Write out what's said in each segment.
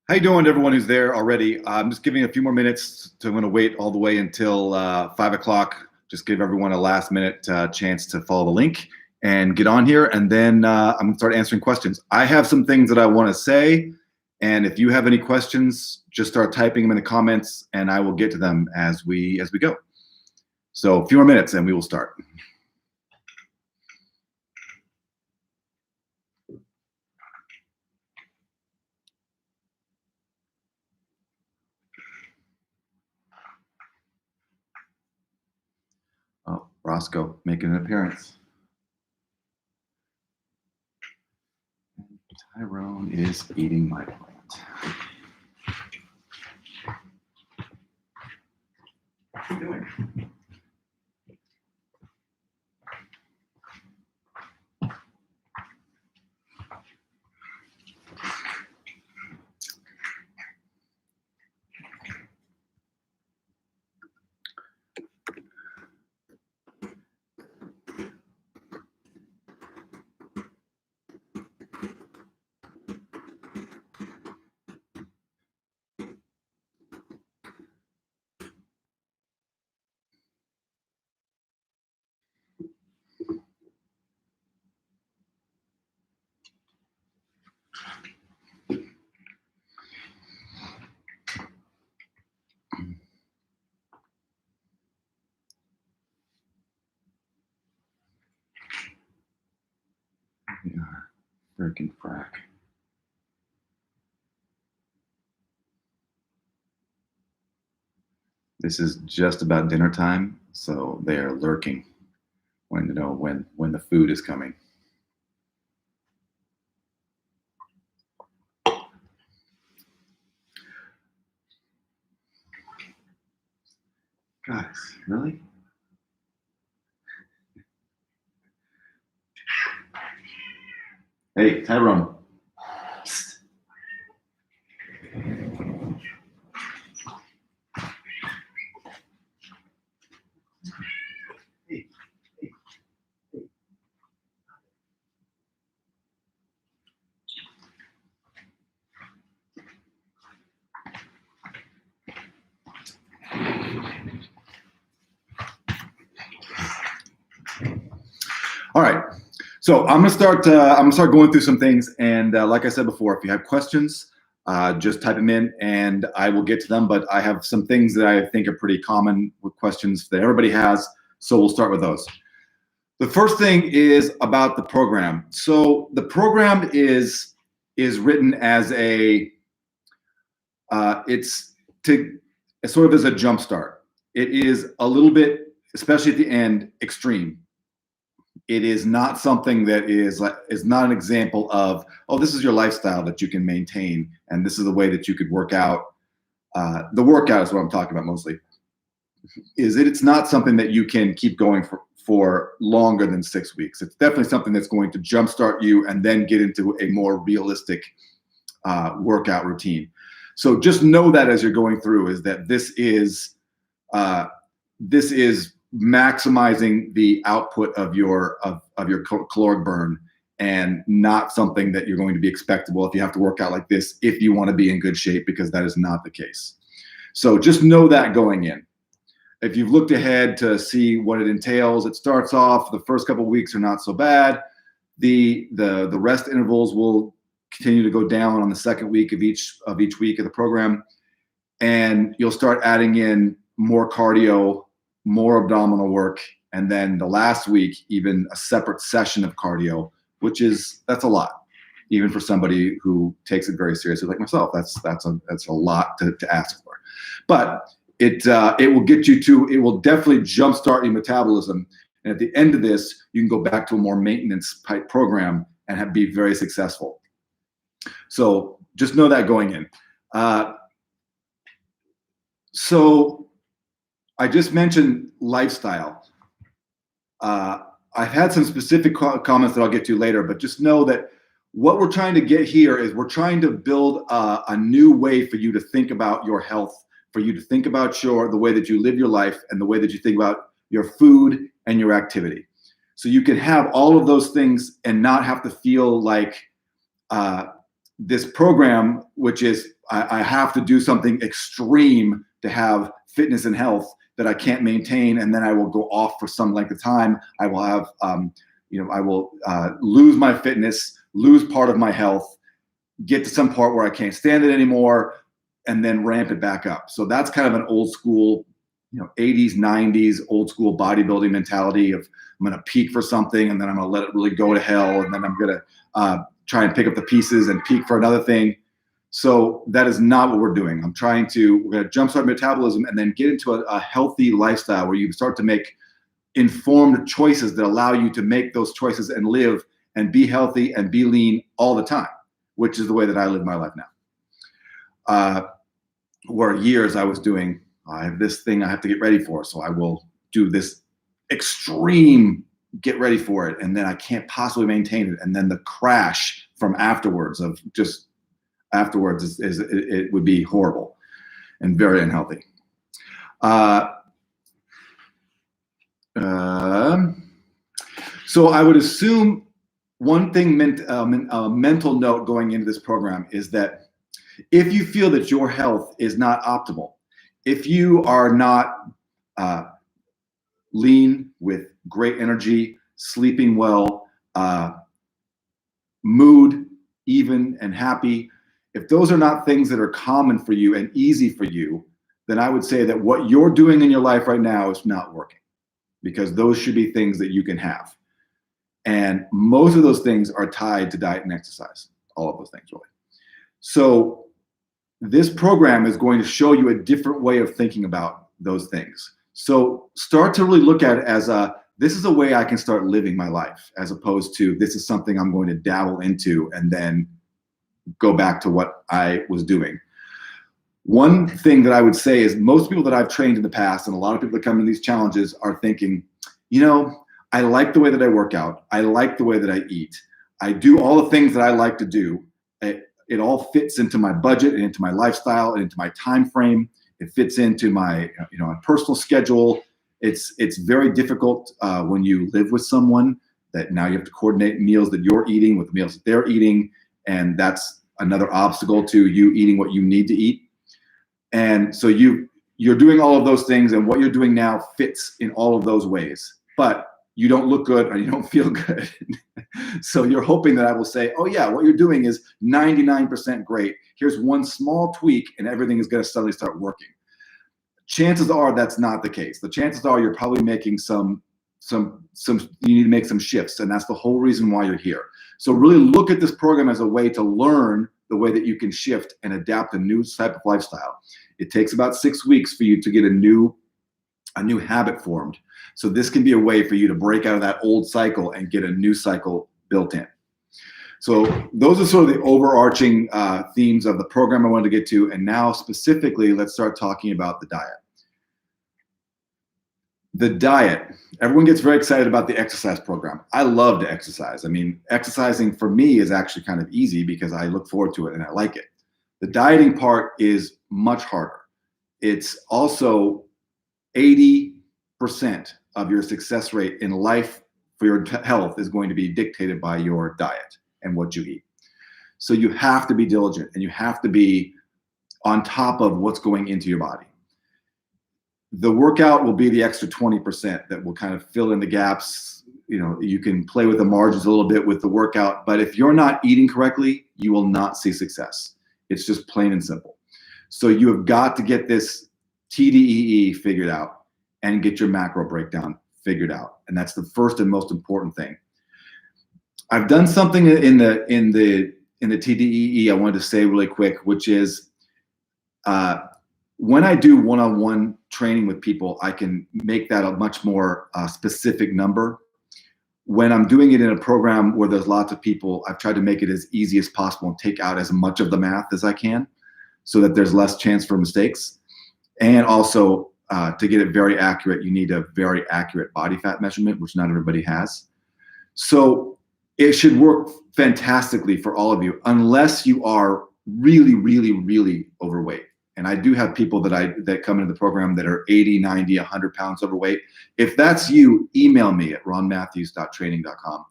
How you doing, everyone who's there already? I'm just giving a few more minutes. I'm going to wait all the way until 5 o'clock. Just give everyone a last minute chance to follow the link and get on here. And then I'm going to start answering questions. I have some things that I want to say. And if you have any questions, just start typing them in the comments and I will get to them as we go. So a few more minutes and we will start. Oh, Roscoe making an appearance. Tyrone is eating my plant. What are you doing? We are freaking frack. This is just about dinner time, so they are lurking, wanting to know when the food is coming. Guys, really? Hey, Tyrone. Psst. Hey, hey, hey. All right. So I'm gonna start going through some things, and like I said before, if you have questions, just type them in, and I will get to them. But I have some things that I think are pretty common with questions that everybody has, so we'll start with those. The first thing is about the program. So the program is written as it's sort of as a jump start. It is a little bit, especially at the end, extreme. It is not something that is not an example of, oh, this is your lifestyle that you can maintain, and this is the way that you could work out. The workout is what I'm talking about mostly. It's not something that you can keep going for longer than 6 weeks. It's definitely something that's going to jumpstart you and then get into a more realistic workout routine. So just know that as you're going through, is that this is maximizing the output of your caloric burn, and not something that you're going to be expectable if you have to work out like this if you want to be in good shape, because that is not the case. So just know that going in. If you've looked ahead to see what it entails, it starts off, the first couple of weeks are not so bad. The rest intervals will continue to go down on the second week of each week of the program, and you'll start adding in more cardio, more abdominal work, and then the last week, even a separate session of cardio, that's a lot, even for somebody who takes it very seriously like myself. That's a lot to ask for, but it will definitely jumpstart your metabolism, and at the end of this, you can go back to a more maintenance type program and be very successful. So just know that going in. So I just mentioned lifestyle. I've had some specific comments that I'll get to later, but just know that what we're trying to get here is we're trying to build a new way for you to think about your health, for you to think about the way that you live your life, and the way that you think about your food and your activity. So you can have all of those things and not have to feel like this program, which is I have to do something extreme to have fitness and health that I can't maintain, and then I will go off for some length of time. I will have, I will lose my fitness, lose part of my health, get to some part where I can't stand it anymore, and then ramp it back up. So that's kind of an old school, 80s, 90s, old school bodybuilding mentality of I'm going to peak for something and then I'm going to let it really go to hell. And then I'm going to try and pick up the pieces and peak for another thing. So that is not what we're doing. we're going to jumpstart metabolism and then get into a healthy lifestyle where you start to make informed choices that allow you to make those choices and live and be healthy and be lean all the time, which is the way that I live my life now. Where years I was doing, I have this thing I have to get ready for, so I will do this extreme get ready for it, and then I can't possibly maintain it, and then the crash from afterwards it would be horrible and very unhealthy. So I would assume one thing, mental note going into this program is that if you feel that your health is not optimal, if you are not lean with great energy, sleeping well, mood even and happy, if those are not things that are common for you and easy for you, then I would say that what you're doing in your life right now is not working, because those should be things that you can have. And most of those things are tied to diet and exercise, all of those things really. So this program is going to show you a different way of thinking about those things. So start to really look at it as this is a way I can start living my life, as opposed to this is something I'm going to dabble into and then go back to what I was doing. One thing that I would say is most people that I've trained in the past, and a lot of people that come in these challenges, are thinking, I like the way that I work out. I like the way that I eat. I do all the things that I like to do. It all fits into my budget and into my lifestyle and into my time frame. It fits into my personal schedule. It's very difficult when you live with someone that now you have to coordinate meals that you're eating with the meals that they're eating, and that's another obstacle to you eating what you need to eat. And so you're doing all of those things, and what you're doing now fits in all of those ways, but you don't look good or you don't feel good. So you're hoping that I will say, oh yeah, what you're doing is 99% great. Here's one small tweak and everything is going to suddenly start working. Chances are that's not the case. The chances are you're probably making you need to make some shifts, and that's the whole reason why you're here. So really look at this program as a way to learn the way that you can shift and adapt a new type of lifestyle. It takes about 6 weeks for you to get a new habit formed. So this can be a way for you to break out of that old cycle and get a new cycle built in. So those are sort of the overarching themes of the program I wanted to get to. And now specifically, let's start talking about the diet. The diet, everyone gets very excited about the exercise program. I love to exercise. I mean, exercising for me is actually kind of easy because I look forward to it and I like it. The dieting part is much harder. It's also 80% of your success rate in life for your health is going to be dictated by your diet and what you eat. So you have to be diligent and you have to be on top of what's going into your body. The workout will be the extra 20% that will kind of fill in the gaps. You can play with the margins a little bit with the workout, but if you're not eating correctly, you will not see success. It's just plain and simple. So you have got to get this TDEE figured out and get your macro breakdown figured out. And that's the first and most important thing. I've done something in the TDEE I wanted to say really quick, which is when I do one-on-one training with people, I can make that a much more specific number. When I'm doing it in a program where there's lots of people, I've tried to make it as easy as possible and take out as much of the math as I can so that there's less chance for mistakes. And also, to get it very accurate, you need a very accurate body fat measurement, which not everybody has. So it should work fantastically for all of you, unless you are really, really, really overweight. And I do have people that come into the program that are 80, 90, 100 pounds overweight. If that's you, email me at ronmatthews.training.com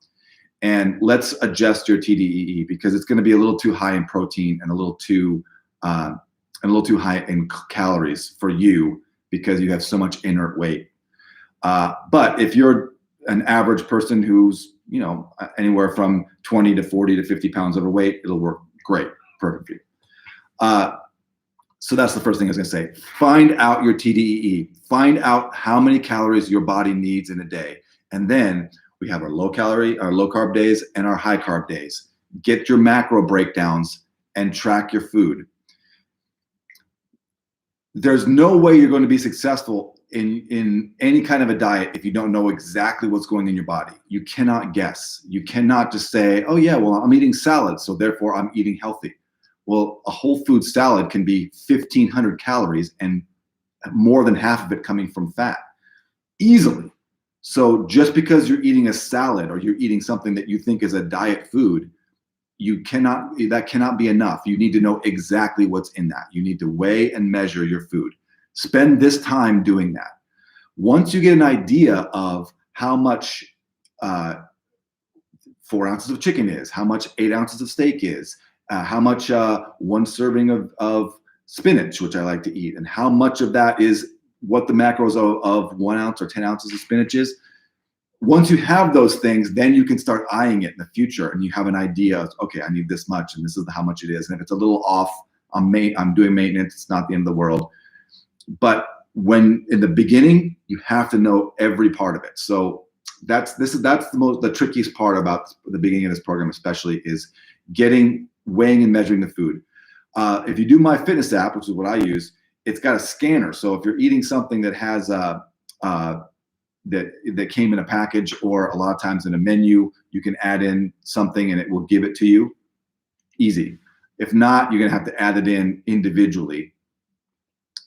and let's adjust your TDEE because it's going to be a little too high in protein and a little too and a little too high in calories for you because you have so much inert weight. But if you're an average person who's, anywhere from 20 to 40 to 50 pounds overweight, it'll work great, perfect for you. So that's the first thing I was gonna say. Find out your TDEE. Find out how many calories your body needs in a day. And then we have our low carb days and our high carb days. Get your macro breakdowns and track your food. There's no way you're going to be successful in any kind of a diet if you don't know exactly what's going in your body. You cannot guess. You cannot just say, oh yeah, well, I'm eating salad, so therefore I'm eating healthy. Well, a whole food salad can be 1,500 calories and more than half of it coming from fat, easily. So just because you're eating a salad or you're eating something that you think is a diet food, that cannot be enough. You need to know exactly what's in that. You need to weigh and measure your food. Spend this time doing that. Once you get an idea of how much 4 ounces of chicken is, how much 8 ounces of steak is, how much 1 serving of spinach, which I like to eat, and how much of that is what the macros of 1 ounce or 10 ounces of spinach is. Once you have those things, then you can start eyeing it in the future, and you have an idea of, okay, I need this much, and this is how much it is. And if it's a little off, I'm doing maintenance. It's not the end of the world. But when in the beginning, you have to know every part of it. So that's the trickiest part about the beginning of this program, especially, is weighing and measuring the food. If you do MyFitness app, which is what I use, it's got a scanner. So if you're eating something that has that came in a package, or a lot of times in a menu, you can add in something and it will give it to you. Easy. If not, you're gonna have to add it in individually.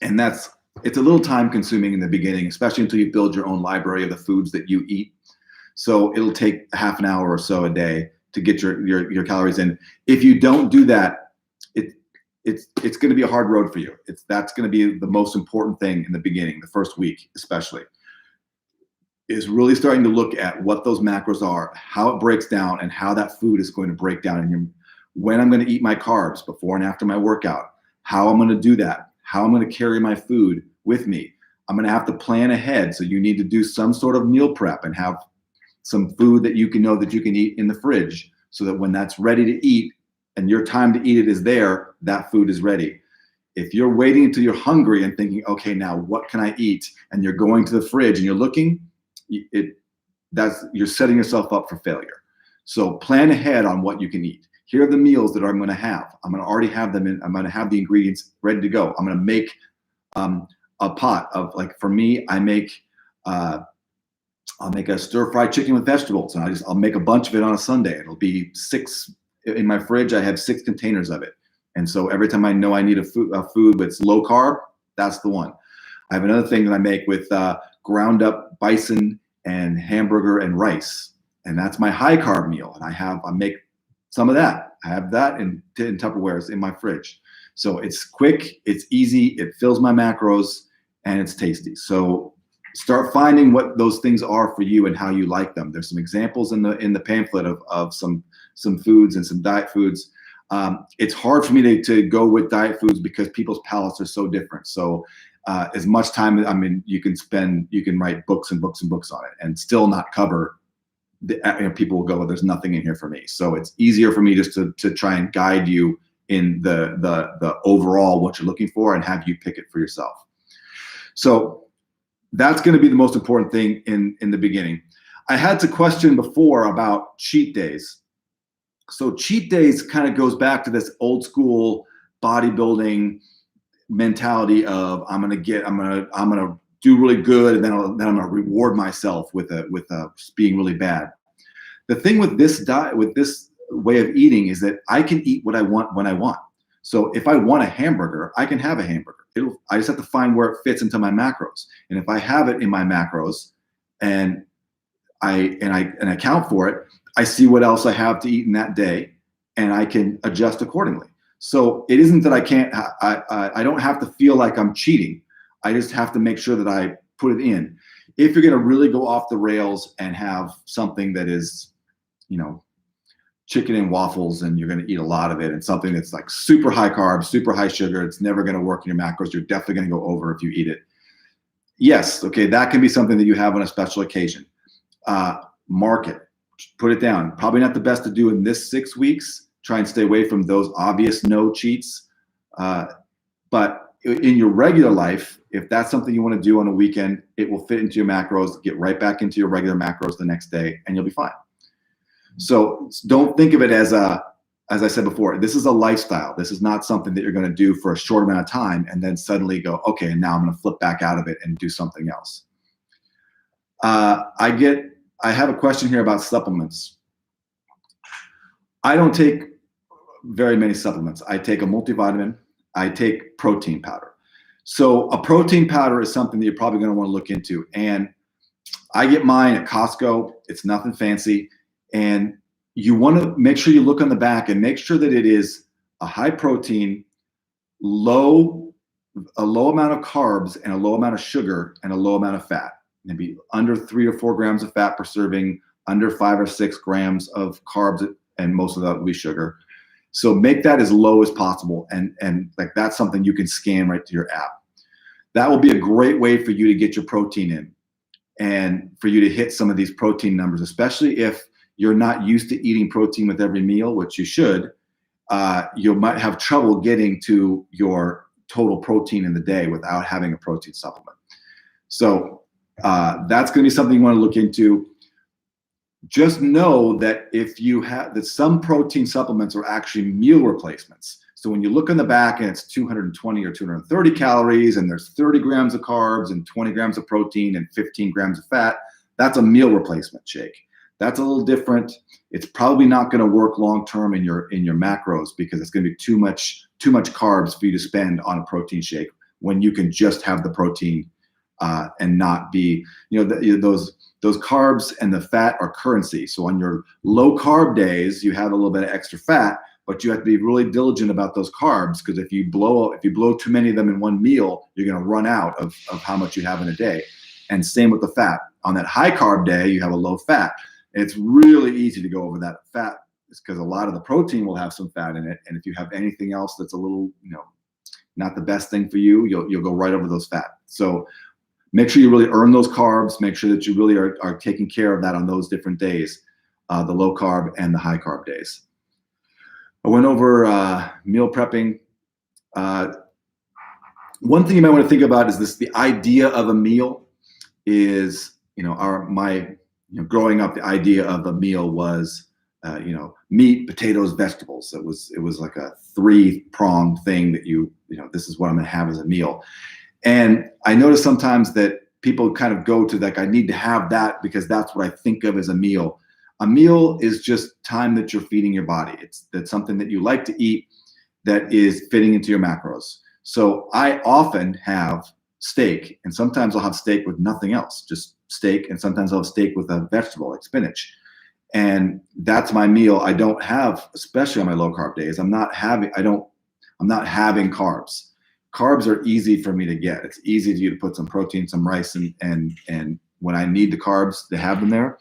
And it's a little time consuming in the beginning, especially until you build your own library of the foods that you eat. So it'll take half an hour or so a day to get your calories in. If you don't do that, it's going to be a hard road for you. That's going to be the most important thing in the beginning, the first week especially, is really starting to look at what those macros are, how it breaks down, and how that food is going to break down when I'm going to eat my carbs before and after my workout, how I'm going to do that, how I'm going to carry my food with me. I'm going to have to plan ahead. So you need to do some sort of meal prep and have some food that you can know that you can eat in the fridge, so that when that's ready to eat and your time to eat it is there, that food is ready. If you're waiting until you're hungry and thinking, okay, now what can I eat? And you're going to the fridge and you're looking, you're setting yourself up for failure. So plan ahead on what you can eat. Here are the meals that I'm going to have. I'm going to already have them in. I'm going to have the ingredients ready to go. I'm going to make a pot of, like, for me, I'll make a stir-fried chicken with vegetables, and I'll make a bunch of it on a Sunday. It'll be 6 in my fridge. I have 6 containers of it, and so every time I know I need a food that's low carb, that's the one. I have another thing that I make with ground up bison and hamburger and rice, and that's my high carb meal. And I make some of that. I have that in Tupperwares in my fridge. So it's quick, it's easy, it fills my macros, and it's tasty. So start finding what those things are for you and how you like them. There's some examples in the pamphlet of some foods and some diet foods. It's hard for me to go with diet foods because people's palates are so different. So as much time, you can write books and books and books on it and still not cover. People will go, well, there's nothing in here for me. So it's easier for me just to try and guide you in the overall what you're looking for and have you pick it for yourself. So that's going to be the most important thing in the beginning. I had to question before about cheat days. So cheat days kind of goes back to this old school bodybuilding mentality of I'm gonna do really good, and then I'm gonna reward myself with being really bad. The thing with this diet, with this way of eating, is that I can eat what I want when I want. So if I want a hamburger, I can have a hamburger. I just have to find where it fits into my macros. And if I have it in my macros and I account for it, I see what else I have to eat in that day, and I can adjust accordingly. So it isn't that I don't have to feel like I'm cheating. I just have to make sure that I put it in. If you're going to really go off the rails and have something that is, chicken and waffles and you're going to eat a lot of it, and something that's like super high carb, super high sugar, it's never going to work in your macros. You're definitely going to go over if you eat it. Yes, okay, that can be something that you have on a special occasion. Mark it, put it down. Probably not the best to do in this 6 weeks. Try and stay away from those obvious no cheats. But in your regular life, if that's something you want to do on a weekend, it will fit into your macros, get right back into your regular macros the next day, and you'll be fine. So don't think of it as I said before, this is a lifestyle. This is not something that you're going to do for a short amount of time and then suddenly go, okay, now I'm going to flip back out of it and do something else. I have a question here about supplements. I don't take very many supplements. I take a multivitamin. I take protein powder. So a protein powder is something that you're probably going to want to look into. And I get mine at Costco. It's nothing fancy. And you want to make sure you look on the back and make sure that it is a high protein, a low amount of carbs and a low amount of sugar and a low amount of fat. Maybe under 3 or 4 grams of fat per serving, under 5 or 6 grams of carbs, and most of that will be sugar. So make that as low as possible, and like that's something you can scan right to your app. That will be a great way for you to get your protein in and for you to hit some of these protein numbers, especially if you're not used to eating protein with every meal, which you should. You might have trouble getting to your total protein in the day without having a protein supplement. So that's going to be something you want to look into. Just know that if you have that, some protein supplements are actually meal replacements. So when you look on the back and it's 220 or 230 calories and there's 30 grams of carbs and 20 grams of protein and 15 grams of fat, that's a meal replacement shake. That's a little different. It's probably not going to work long term in your macros because it's going to be too much carbs for you to spend on a protein shake when you can just have the protein and not be, those carbs and the fat are currency. So on your low carb days, you have a little bit of extra fat, but you have to be really diligent about those carbs because if you blow too many of them in one meal, you're going to run out of how much you have in a day. And same with the fat. On that high carb day, you have a low fat. It's really easy to go over that fat. It's because a lot of the protein will have some fat in it. And if you have anything else that's a little, not the best thing for you, you'll go right over those fat. So make sure you really earn those carbs. Make sure that you really are taking care of that on those different days, the low carb and the high carb days. I went over meal prepping. One thing you might want to think about is this: the idea of a meal is, growing up, the idea of a meal was, meat, potatoes, vegetables. It was like a 3-pronged thing that this is what I'm going to have as a meal. And I notice sometimes that people kind of go to like, I need to have that because that's what I think of as a meal. A meal is just time that you're feeding your body. That's something that you like to eat that is fitting into your macros. So I often have steak, and sometimes I'll have steak with nothing else, just steak, and sometimes I'll have steak with a vegetable like spinach. And that's my meal. I don't have, especially on my low carb days, I'm not having carbs. Carbs are easy for me to get. It's easy for you to put some protein, some rice, and when I need the carbs, to have them there.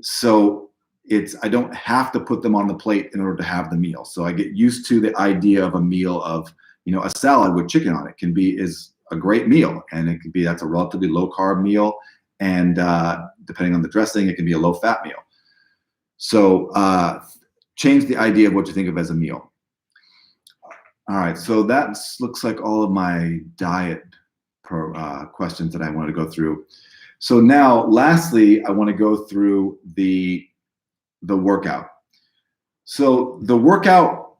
So I don't have to put them on the plate in order to have the meal. So I get used to the idea of a meal of, a salad with chicken on it is a great meal. And it could be, that's a relatively low carb meal. And depending on the dressing, it can be a low fat meal. So change the idea of what you think of as a meal. All right, so that looks like all of my diet questions that I want to go through. So now, lastly, I want to go through the workout. So the workout,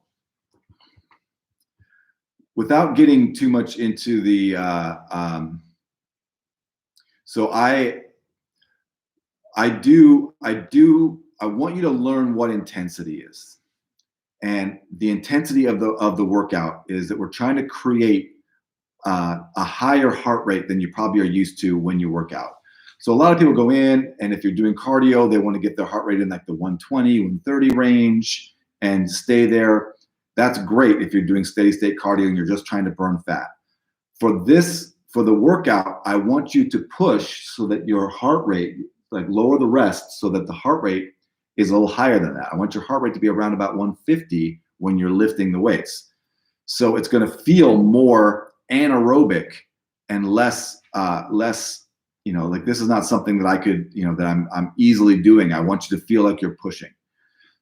without getting too much into the, so I want you to learn what intensity is. And the intensity of the workout is that we're trying to create a higher heart rate than you probably are used to when you work out. So a lot of people go in, and if you're doing cardio, they want to get their heart rate in like the 120, 130 range and stay there. That's great if you're doing steady state cardio and you're just trying to burn fat. For the workout, I want you to push so that your heart rate, like lower the rest so that the heart rate is a little higher than that. I want your heart rate to be around about 150 when you're lifting the weights. So it's going to feel more anaerobic and less, like this is not something that I could, that I'm easily doing. I want you to feel like you're pushing.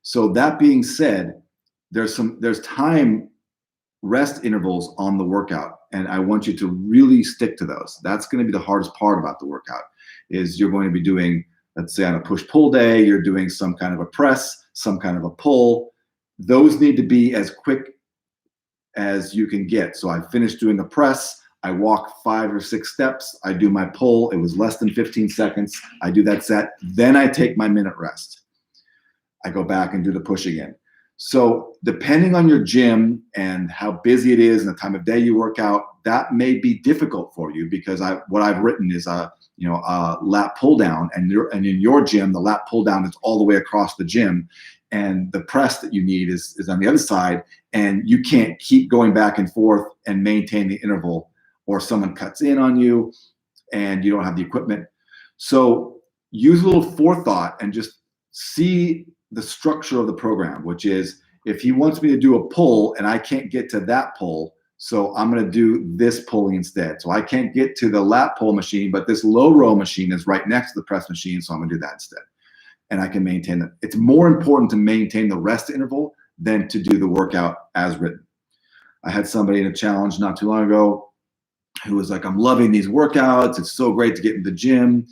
So that being said, there's time rest intervals on the workout, and I want you to really stick to those. That's going to be the hardest part about the workout, is you're going to be doing, let's say on a push-pull day, you're doing some kind of a press, some kind of a pull. Those need to be as quick as you can get. So I finished doing the press, I walk 5 or 6 steps, I do my pull, it was less than 15 seconds, I do that set, then I take my minute rest. I go back and do the push again. So depending on your gym and how busy it is and the time of day you work out, that may be difficult for you, because what I've written is a lat pull down, and in your gym, the lat pull down is all the way across the gym, and the press that you need is on the other side, and you can't keep going back and forth and maintain the interval, or someone cuts in on you and you don't have the equipment. So use a little forethought and just see the structure of the program, which is, if he wants me to do a pull and I can't get to that pull, so I'm going to do this pulling instead. So I can't get to the lat pull machine, but this low row machine is right next to the press machine, so I'm going to do that instead. And I can maintain that. It's more important to maintain the rest interval than to do the workout as written. I had somebody in a challenge not too long ago who was like, I'm loving these workouts. It's so great to get in the gym.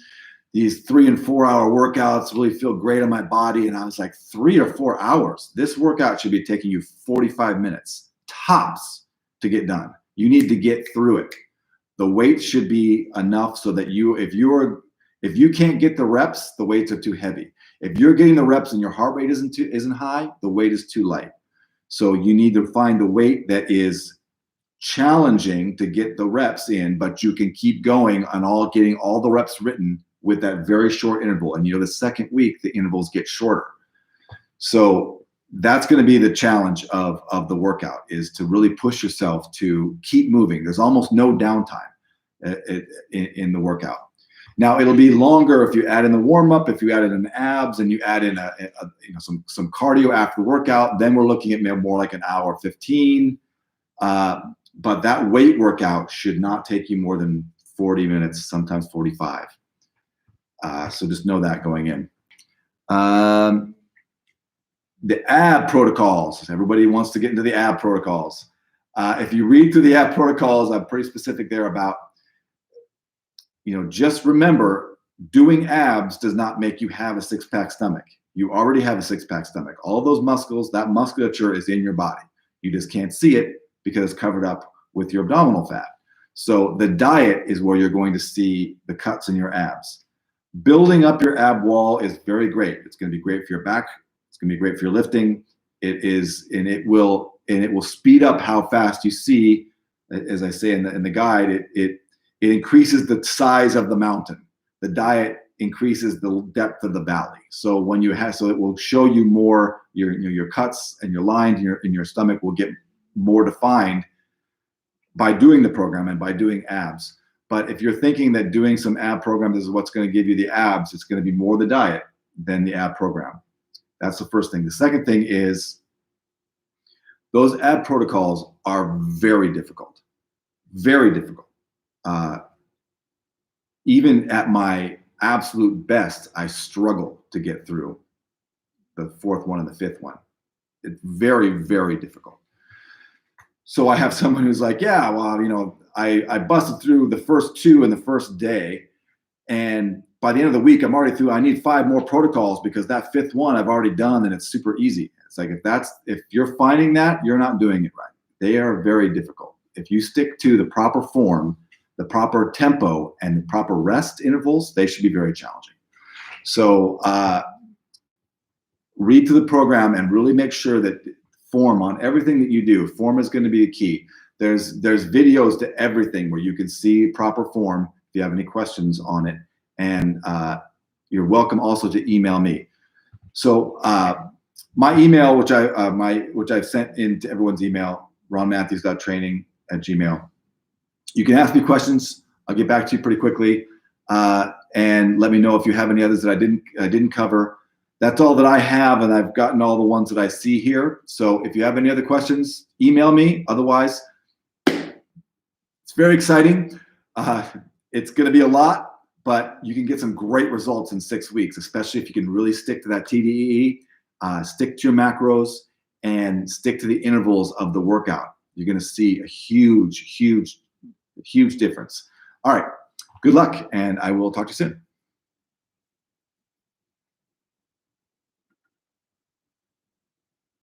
These 3 and 4 hour workouts really feel great on my body. And I was like, 3 or 4 hours? This workout should be taking you 45 minutes tops to get done. You need to get through it. The weight should be enough so that if you can't get the reps, the weights are too heavy. If you're getting the reps and your heart rate isn't high, the weight is too light. So you need to find the weight that is challenging to get the reps in, but you can keep going on getting all the reps written with that very short interval. And the second week, the intervals get shorter. So that's going to be the challenge of the workout, is to really push yourself to keep moving. There's almost no downtime in the workout. Now it'll be longer if you add in the warm up, if you add in an abs and you add in some cardio after the workout, then we're looking at more like an hour 15. But that weight workout should not take you more than 40 minutes, sometimes 45. So just know that going in. The ab protocols. Everybody wants to get into the ab protocols. If you read through the ab protocols, I'm pretty specific there about, just remember, doing abs does not make you have a 6-pack stomach. You already have a 6-pack stomach. All those muscles, that musculature is in your body. You just can't see it because it's covered up with your abdominal fat. So the diet is where you're going to see the cuts in your abs. Building up your ab wall is very great. It's going to be great for your back. It's going to be great for your lifting. It will speed up how fast you see. As I say in the guide, it increases the size of the mountain. The diet increases the depth of the valley. So it will show you more. Your cuts and your lines in your stomach will get more defined by doing the program and by doing abs. But if you're thinking that doing some ab program is what's going to give you the abs, it's going to be more the diet than the ab program. That's the first thing. The second thing is, those ab protocols are very difficult. Very difficult. Even at my absolute best, I struggle to get through the 4th one and the 5th one. It's very, very difficult. So I have someone who's like, yeah, well, I busted through the first 2 in the first day, and by the end of the week, I'm already through. I need 5 more protocols because that 5th one I've already done, and it's super easy. It's like, if you're finding that, you're not doing it right. They are very difficult. If you stick to the proper form, the proper tempo, and the proper rest intervals, they should be very challenging. So read through the program and really make sure that form on everything that you do. Form is going to be the key. There's videos to everything where you can see proper form if you have any questions on it. And you're welcome also to email me. So my email, which I've sent into everyone's email, ronmatthews.training@gmail.com. You can ask me questions. I'll get back to you pretty quickly, and let me know if you have any others that I didn't cover. That's all that I have, and I've gotten all the ones that I see here. So if you have any other questions, email me. Otherwise, it's very exciting. It's going to be a lot, but you can get some great results in 6 weeks, especially if you can really stick to that TDEE, stick to your macros, and stick to the intervals of the workout. You're going to see a huge, huge, huge difference. All right. Good luck, and I will talk to you soon.